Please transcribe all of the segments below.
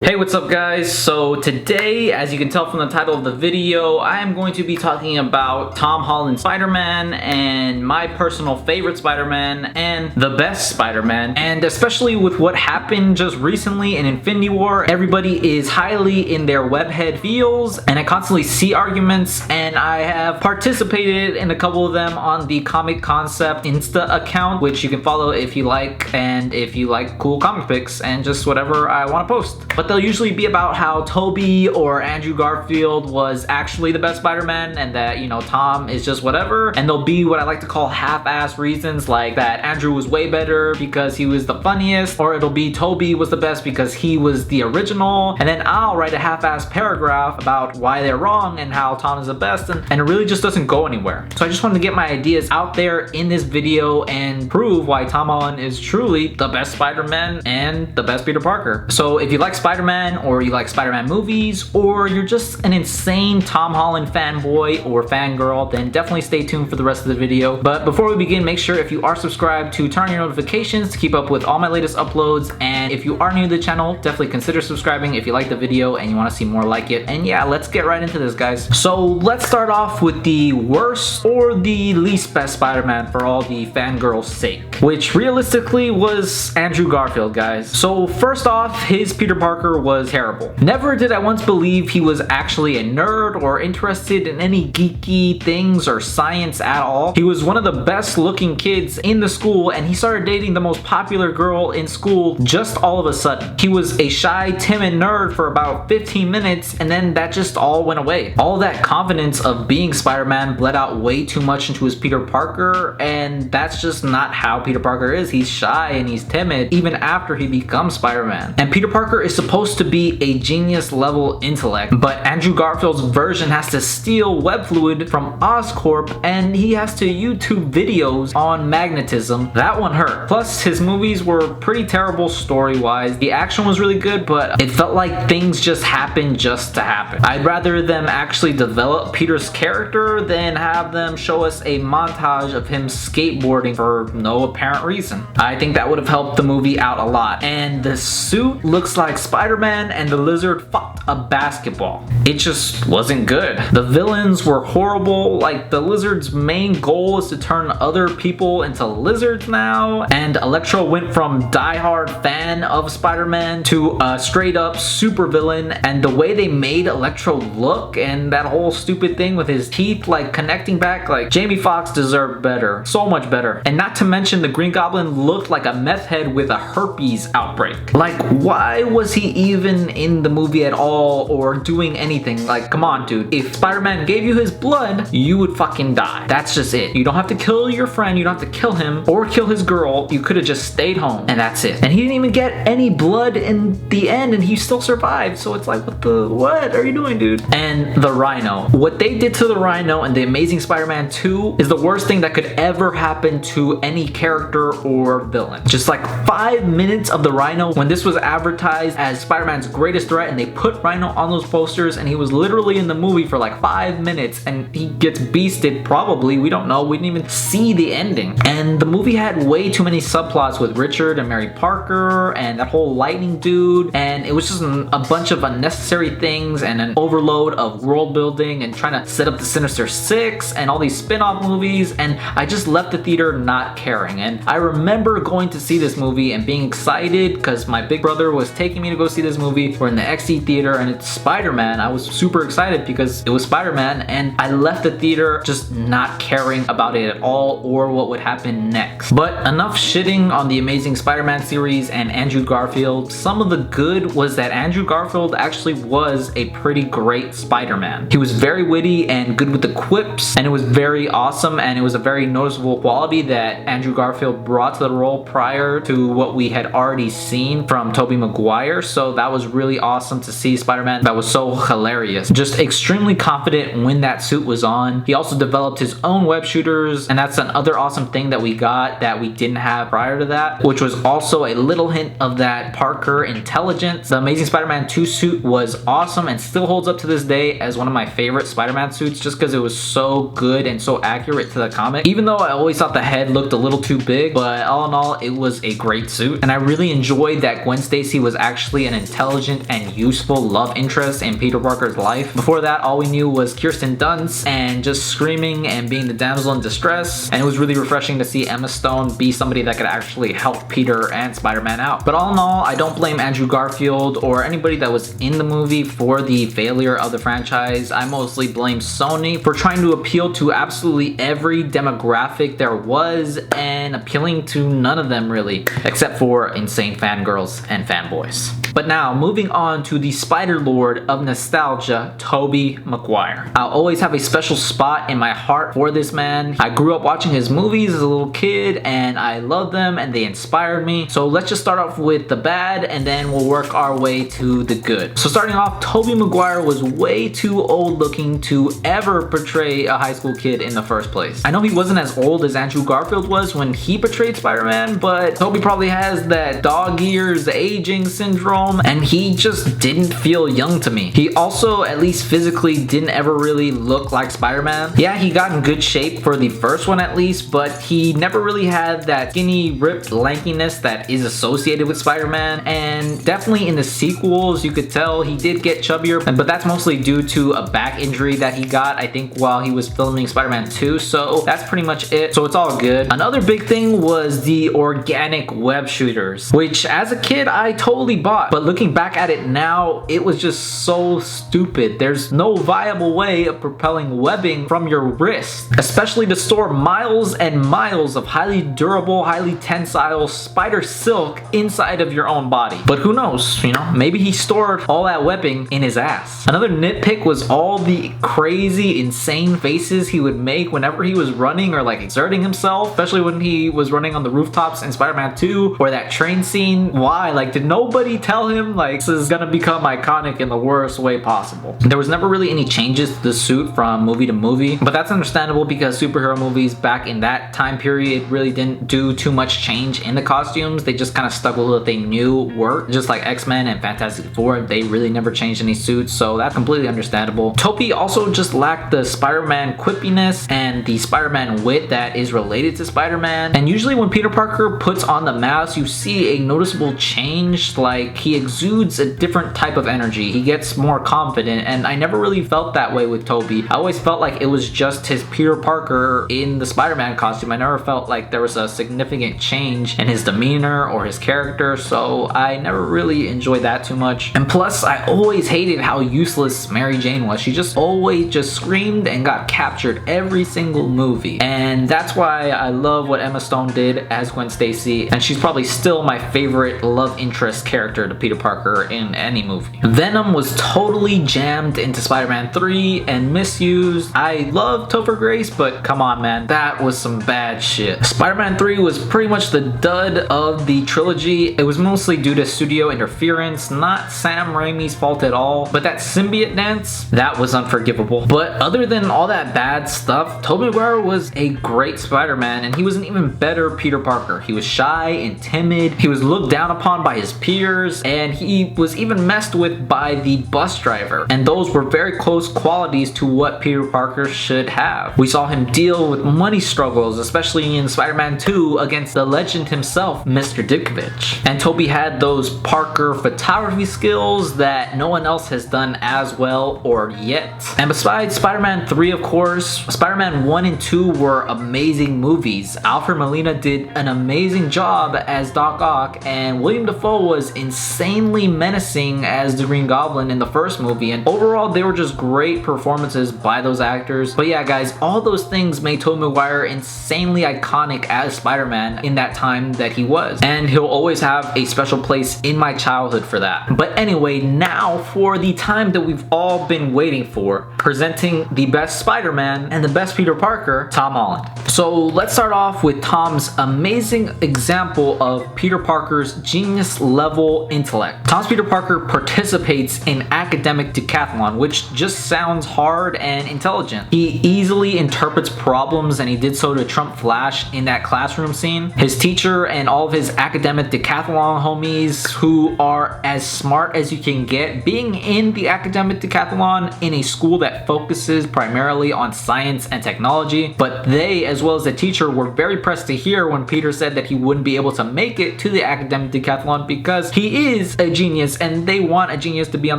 Hey, what's up guys? So today, as you can tell from the title of the video, I am going to be talking about Tom Holland's Spider-Man and my personal favorite Spider-Man and the best Spider-Man. And especially with what happened just recently in Infinity War, everybody is highly in their webhead feels and I constantly see arguments, and I have participated in a couple of them on the Comic Concept Insta account, which you can follow if you like, and if you like cool comic pics and just whatever I want to post. But they'll usually be about how Tobey or Andrew Garfield was actually the best Spider-Man and that, you know, Tom is just whatever. And there'll be what I like to call half-ass reasons, like that Andrew was way better because he was the funniest, or it'll be Tobey was the best because he was the original. And then I'll write a half-ass paragraph about why they're wrong and how Tom is the best, and it really just doesn't go anywhere. So I just wanted to get my ideas out there in this video and prove why Tom Holland is truly the best Spider-Man and the best Peter Parker. So if you like Spider-Man, or you like Spider-Man movies, or you're just an insane Tom Holland fanboy or fangirl, then definitely stay tuned for the rest of the video. But before we begin, make sure if you are subscribed to turn on your notifications to keep up with all my latest uploads. And if you are new to the channel, definitely consider subscribing if you like the video and you want to see more like it. And yeah, let's get right into this, guys. So let's start off with the worst or the least best Spider-Man for all the fangirls' sake, which realistically was Andrew Garfield, guys. So first off, his Peter Parker was terrible. Never did I once believe he was actually a nerd or interested in any geeky things or science at all. He was one of the best looking kids in the school, and he started dating the most popular girl in school just all of a sudden. He was a shy, timid nerd for about 15 minutes, and then that just all went away. All that confidence of being Spider-Man bled out way too much into his Peter Parker, and that's just not how Peter Parker is. He's shy and he's timid even after he becomes Spider-Man. And Peter Parker is supposed to be a genius level intellect, but Andrew Garfield's version has to steal web fluid from Oscorp, and he has to YouTube videos on magnetism. That one hurt. Plus his movies were pretty terrible story-wise. The action was really good, but it felt like things just happened just to happen. I'd rather them actually develop Peter's character than have them show us a montage of him skateboarding for no apparent reason. I think that would have helped the movie out a lot. And the suit looks like Spider-Man and the lizard fucked a basketball. It just wasn't good. The villains were horrible. Like, the lizard's main goal is to turn other people into lizards now, and Electro went from die-hard fan of Spider-Man to a straight up super villain. And the way they made Electro look and that whole stupid thing with his teeth like connecting back, like Jamie Foxx deserved better, so much better. And not to mention the Green Goblin looked like a meth head with a herpes outbreak. Like, why was he even in the movie at all or doing anything? Like, come on, dude. If Spider-Man gave you his blood, you would fucking die. That's just it. You don't have to kill your friend, you don't have to kill him or kill his girl. You could have just stayed home and that's it. And he didn't even get any blood in the end and he still survived. So it's like, what are you doing, dude? And the Rhino. What they did to the Rhino in The Amazing Spider-Man 2 is the worst thing that could ever happen to any character or villain. Just like 5 minutes of the Rhino when this was advertised as Spider-Man's greatest threat, and they put Rhino on those posters, and he was literally in the movie for like 5 minutes and he gets beasted probably. We don't know. We didn't even see the ending. And the movie had way too many subplots with Richard and Mary Parker and that whole lightning dude, and it was just a bunch of unnecessary things and an overload of world building and trying to set up the Sinister Six and all these spin-off movies, and I just left the theater not caring. And I remember going to see this movie and being excited because my big brother was taking me to go see this movie. We're in the XD theater and it's Spider-Man. I was super excited because it was Spider-Man, and I left the theater just not caring about it at all or what would happen next. But enough shitting on the Amazing Spider-Man series and Andrew Garfield. Some of the good was that Andrew Garfield actually was a pretty great Spider-Man. He was very witty and good with the quips, and it was very awesome, and it was a very noticeable quality that Andrew Garfield brought to the role prior to what we had already seen from Tobey Maguire. So that was really awesome to see Spider-Man that was so hilarious. Just extremely confident when that suit was on. He also developed his own web shooters, and that's another awesome thing that we got that we didn't have prior to that, which was also a little hint of that Parker intelligence. The Amazing Spider-Man 2 suit was awesome and still holds up to this day as one of my favorite Spider-Man suits, just because it was so good and so accurate to the comic. Even though I always thought the head looked a little too big, but all in all, it was a great suit. And I really enjoyed that Gwen Stacy was actually an intelligent and useful love interest in Peter Parker's life. Before that, all we knew was Kirsten Dunst and just screaming and being the damsel in distress, and it was really refreshing to see Emma Stone be somebody that could actually help Peter and Spider-Man out. But all in all, I don't blame Andrew Garfield or anybody that was in the movie for the failure of the franchise. I mostly blame Sony for trying to appeal to absolutely every demographic there was and appealing to none of them really, except for insane fangirls and fanboys. But now, moving on to the Spider-Lord of nostalgia, Tobey Maguire. I'll always have a special spot in my heart for this man. I grew up watching his movies as a little kid and I love them and they inspired me. So let's just start off with the bad and then we'll work our way to the good. So starting off, Tobey Maguire was way too old looking to ever portray a high school kid in the first place. I know he wasn't as old as Andrew Garfield was when he portrayed Spider-Man, but Tobey probably has that dog years aging syndrome and he just didn't feel young to me. He also, at least physically, didn't ever really look like Spider-Man. Yeah, he got in good shape for the first one at least, but he never really had that skinny, ripped lankiness that is associated with Spider-Man, and definitely in the sequels you could tell he did get chubbier, but that's mostly due to a back injury that he got, I think, while he was filming Spider-Man 2, so that's pretty much it. So it's all good. Another big thing was the organic web shooters, which as a kid I totally bought, but looking back at it now, it was just so stupid. There's no viable way of propelling webbing from your wrist, especially to store miles and miles of highly durable, highly tensile spider silk inside of your own body. But who knows, you know, maybe he stored all that webbing in his ass. Another nitpick was all the crazy, insane faces he would make whenever he was running or like exerting himself, especially when he was running on the rooftops in Spider-Man 2 or that train scene. Why? Like, did nobody tell him like this is gonna become iconic in the worst way possible? There was never really any changes to the suit from movie to movie, but that's understandable because superhero movies back in that time period really didn't do too much change in the costumes. They just kind of stuck with what they knew worked, just like X-Men and Fantastic Four. They really never changed any suits, so that's completely understandable. Tobey also just lacked the Spider-Man quippiness and the Spider-Man wit that is related to Spider-Man, and usually when Peter Parker puts on the mask you see a noticeable change, like he exudes a different type of energy. He gets more confident, and I never really felt that way with Tobey. I always felt like it was just his Peter Parker in the Spider-Man costume. I never felt like there was a significant change in his demeanor or his character, so I never really enjoyed that too much. And plus, I always hated how useless Mary Jane was. She just always just screamed and got captured every single movie, and that's why I love what Emma Stone did as Gwen Stacy, and she's probably still my favorite love interest character to Peter Parker in any movie. Venom was totally jammed into Spider-Man 3 and misused. I love Topher Grace, but come on man, that was some bad shit. Spider-Man 3 was pretty much the dud of the trilogy. It was mostly due to studio interference, not Sam Raimi's fault at all, but that symbiote dance, that was unforgivable. But other than all that bad stuff, Tobey Maguire was a great Spider-Man, and he was an even better Peter Parker. He was shy and timid, he was looked down upon by his peers, and he was even messed with by the bus driver, and those were very close qualities to what Peter Parker should have. We saw him deal with money struggles, especially in Spider-Man 2 against the legend himself, Mr. Ditkovich. And Tobey had those Parker photography skills that no one else has done as well or yet. And besides Spider-Man 3, of course, Spider-Man 1 and 2 were amazing movies. Alfred Molina did an amazing job as Doc Ock, and William Dafoe was insanely menacing as the Green Goblin in the first movie, and overall they were just great performances by those actors. But yeah guys, all those things made Tobey Maguire insanely iconic as Spider-Man in that time that he was, and he'll always have a special place in my childhood for that. But anyway, now for the time that we've all been waiting for, presenting the best Spider-Man and the best Peter Parker, Tom Holland. So let's start off with Tom's amazing example of Peter Parker's genius level intellect. Tom's Peter Parker participates in academic decathlon, which just sounds hard and intelligent. He easily interprets problems, and he did so to trump Flash in that classroom scene. His teacher and all of his academic decathlon homies, who are as smart as you can get, being in the academic decathlon in a school that that focuses primarily on science and technology, but they, as well as the teacher, were very pressed to hear when Peter said that he wouldn't be able to make it to the academic decathlon because he is a genius and they want a genius to be on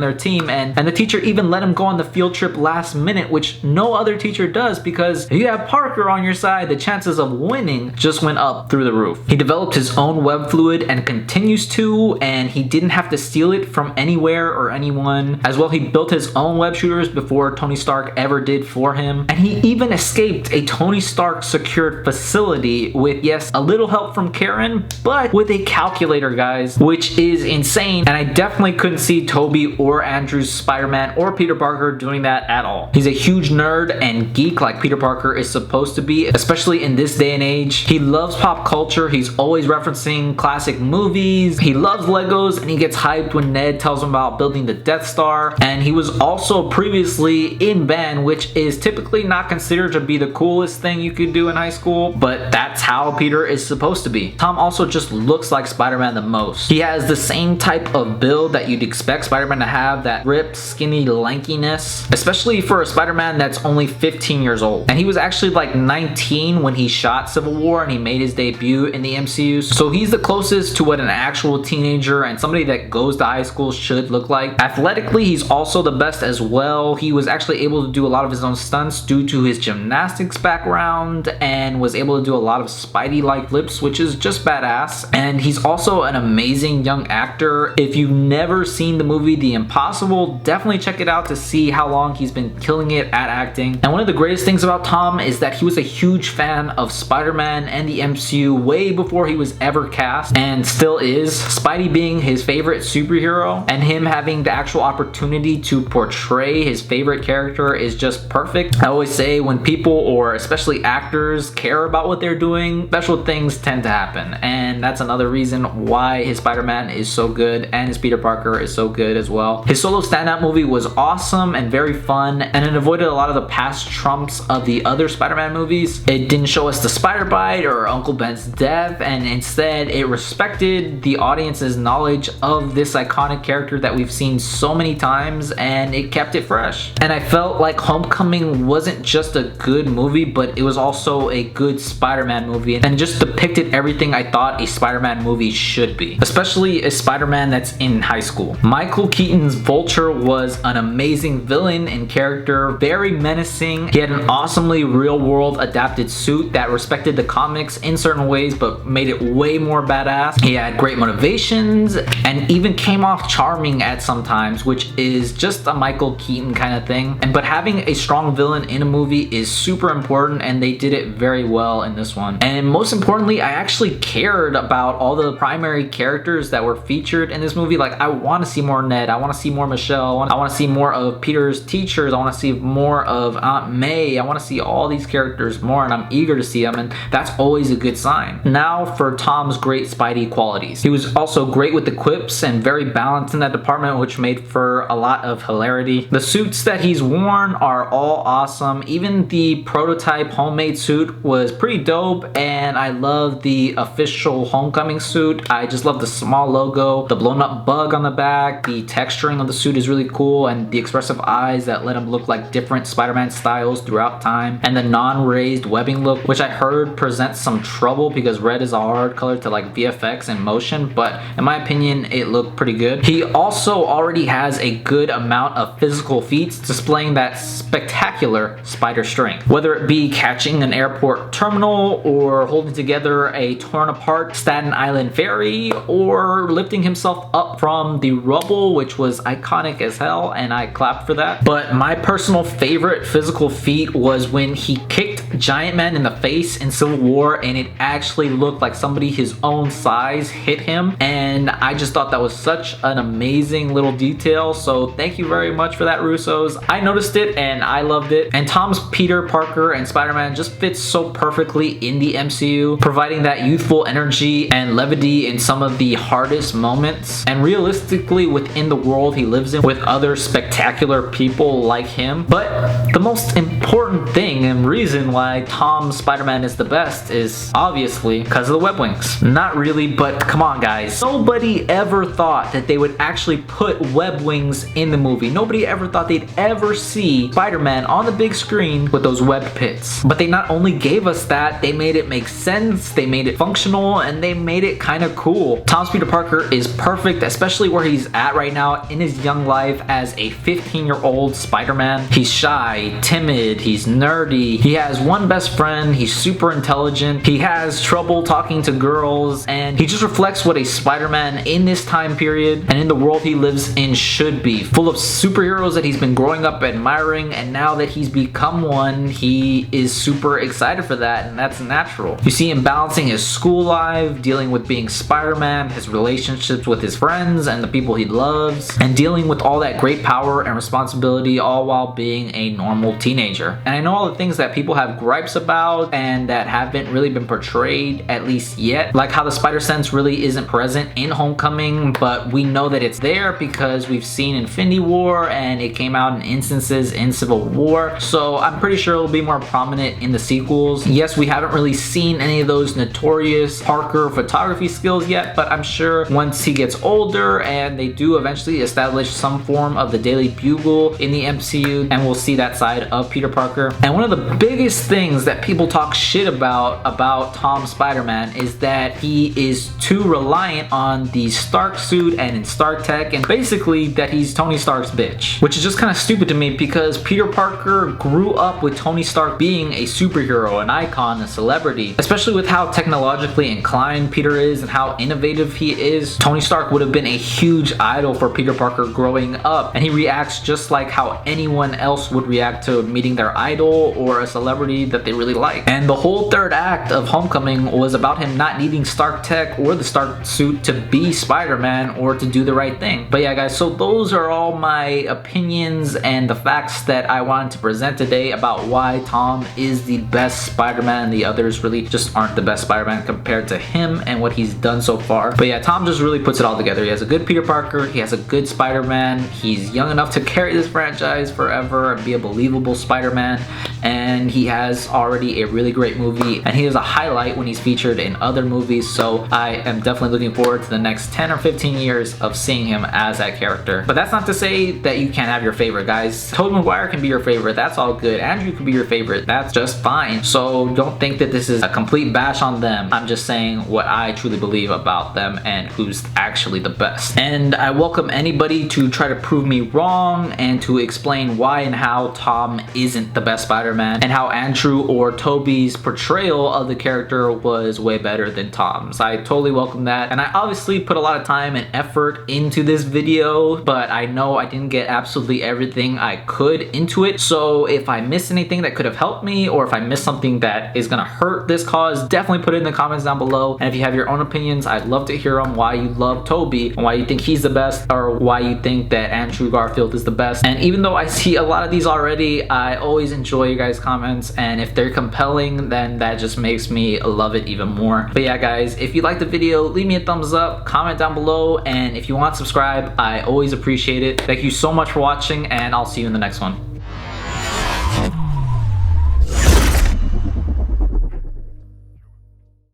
their team, and the teacher even let him go on the field trip last minute, which no other teacher does, because if you have Parker on your side, the chances of winning just went up through the roof. He developed his own web fluid and continues to, and he didn't have to steal it from anywhere or anyone. As well, he built his own web shooters before Tony Stark ever did for him, and he even escaped a Tony Stark secured facility with, yes, a little help from Karen, but with a calculator, guys, which is insane, and I definitely couldn't see Tobey or Andrew's Spider-Man or Peter Parker doing that at all. He's a huge nerd and geek like Peter Parker is supposed to be, especially in this day and age. He loves pop culture. He's always referencing classic movies. He loves Legos, and he gets hyped when Ned tells him about building the Death Star. And he was also previously in band, which is typically not considered to be the coolest thing you could do in high school, but that's how Peter is supposed to be. Tom also just looks like Spider-Man the most. He has the same type of build that you'd expect Spider-Man to have, that ripped, skinny lankiness, especially for a Spider-Man that's only 15 years old. And he was actually like 19 when he shot Civil War and he made his debut in the MCU, so he's the closest to what an actual teenager and somebody that goes to high school should look like. Athletically, he's also the best as well. He was actually able to do a lot of his own stunts due to his gymnastics background and was able to do a lot of Spidey-like flips, which is just badass. And he's also an amazing young actor. If you've never seen the movie The Impossible, definitely check it out to see how long he's been killing it at acting. And one of the greatest things about Tom is that he was a huge fan of Spider-Man and the MCU way before he was ever cast, and still is. Spidey being his favorite superhero and him having the actual opportunity to portray his favorite character is just perfect. I always say when people, or especially actors, care about what they're doing, special things tend to happen, and that's another reason why his Spider-Man is so good and his Peter Parker is so good as well. His solo standout movie was awesome and very fun, and it avoided a lot of the past trumps of the other Spider-Man movies. It didn't show us the spider bite or Uncle Ben's death, and instead it respected the audience's knowledge of this iconic character that we've seen so many times, and it kept it fresh. And I felt like Homecoming wasn't just a good movie, but it was also a good Spider-Man movie, and just depicted everything I thought a Spider-Man movie should be, especially a Spider-Man that's in high school. Michael Keaton's Vulture was an amazing villain in character, very menacing. He had an awesomely real-world adapted suit that respected the comics in certain ways but made it way more badass. He had great motivations and even came off charming at some times, which is just a Michael Keaton kind of thing. But having a strong villain in a movie is super important, and they did it very well in this one. And most importantly, I actually cared about all the primary characters that were featured in this movie. Like, I want to see more Ned, I want to see more Michelle, I want to see more of Peter's teachers, I want to see more of Aunt May, I want to see all these characters more, and I'm eager to see them, and that's always a good sign. Now for Tom's great Spidey qualities. He was also great with the quips and very balanced in that department, which made for a lot of hilarity. The suits that he's worn are all awesome. Even the prototype homemade suit was pretty dope, and I love the official Homecoming suit. I just love the small logo, the blown up bug on the back, the texturing of the suit is really cool, and the expressive eyes that let him look like different Spider-Man styles throughout time, and the non-raised webbing look, which I heard presents some trouble because red is a hard color to like VFX and motion, but in my opinion it looked pretty good. He also already has a good amount of physical feats displaying that spectacular spider strength, whether it be catching an airport terminal or holding together a torn apart Staten Island ferry or lifting himself up from the rubble, which was iconic as hell, and I clapped for that. But my personal favorite physical feat was when he kicked Giant Man in the face in Civil War, and it actually looked like somebody his own size hit him, and I just thought that was such an amazing little detail. So thank you very much for that, Russos. I noticed it and I loved it. And Tom's Peter Parker and Spider-Man just fits so perfectly in the MCU, providing that youthful energy and levity in some of the hardest moments, and realistically within the world he lives in with other spectacular people like him. But the most important thing and reason why Tom's Spider-Man is the best is obviously because of the web wings. Not really, but come on guys. Nobody ever thought that they would actually put web wings in the movie. Nobody ever thought they'd ever ever see Spider-Man on the big screen with those web pits. But they not only gave us that, they made it make sense, they made it functional, and they made it kind of cool. Tom's Peter Parker is perfect, especially where he's at right now in his young life as a 15-year-old Spider-Man. He's shy, timid, he's nerdy, he has one best friend, he's super intelligent, he has trouble talking to girls, and he just reflects what a Spider-Man in this time period and in the world he lives in should be. Full of superheroes that he's been growing up admiring, and now that he's become one, he is super excited for that, and that's natural. You see him balancing his school life, dealing with being Spider-Man, his relationships with his friends and the people he loves, and dealing with all that great power and responsibility, all while being a normal teenager. And I know all the things that people have gripes about and that haven't really been portrayed, at least yet, like how the spider sense really isn't present in Homecoming, but we know that it's there because we've seen Infinity War and it came out in instances in Civil War, so I'm pretty sure it'll be more prominent in the sequels. Yes, we haven't really seen any of those notorious Parker photography skills yet, but I'm sure once he gets older and they do eventually establish some form of the Daily Bugle in the MCU, and we'll see that side of Peter Parker. And one of the biggest things that people talk shit about Tom Spider-Man is that he is too reliant on the Stark suit and in Stark Tech, and basically that he's Tony Stark's bitch, which is just kind of stupid to me because Peter Parker grew up with Tony Stark being a superhero, an icon, a celebrity. Especially with how technologically inclined Peter is and how innovative he is, Tony Stark would have been a huge idol for Peter Parker growing up, and he reacts just like how anyone else would react to meeting their idol or a celebrity that they really like. And the whole third act of Homecoming was about him not needing Stark Tech or the Stark suit to be Spider-Man or to do the right thing. But yeah guys, so those are all my opinions and the facts that I wanted to present today about why Tom is the best Spider-Man and the others really just aren't the best Spider-Man compared to him and what he's done so far. But yeah, Tom just really puts it all together. He has a good Peter Parker, he has a good Spider-Man, he's young enough to carry this franchise forever and be a believable Spider-Man, and he has already a really great movie, and he is a highlight when he's featured in other movies, so I am definitely looking forward to the next 10 or 15 years of seeing him as that character. But that's not to say that you can't have your favorite, guys. Tobey Maguire can be your favorite, that's all good. Andrew can be your favorite, that's just fine. So don't think that this is a complete bash on them. I'm just saying what I truly believe about them and who's actually the best. And I welcome anybody to try to prove me wrong and to explain why and how Tom isn't the best Spider-Man and how Andrew or Tobey's portrayal of the character was way better than Tom's. I totally welcome that, and I obviously put a lot of time and effort into this video, but I know I didn't get absolutely everything I could into it. So if I missed anything that could have helped me, or if I missed something that is gonna hurt this cause, definitely put it in the comments down below. And if you have your own opinions, I'd love to hear them, why you love Tobey and why you think he's the best, or why you think that Andrew Garfield is the best. And even though I see a lot of these already, I always enjoy you guys' comments, and if they're compelling, then that just makes me love it even more. But yeah guys, if you liked the video, leave me a thumbs up, comment down below, and if you want to subscribe, I always appreciate it. Thank you so much for watching, and I'll see you in the next one.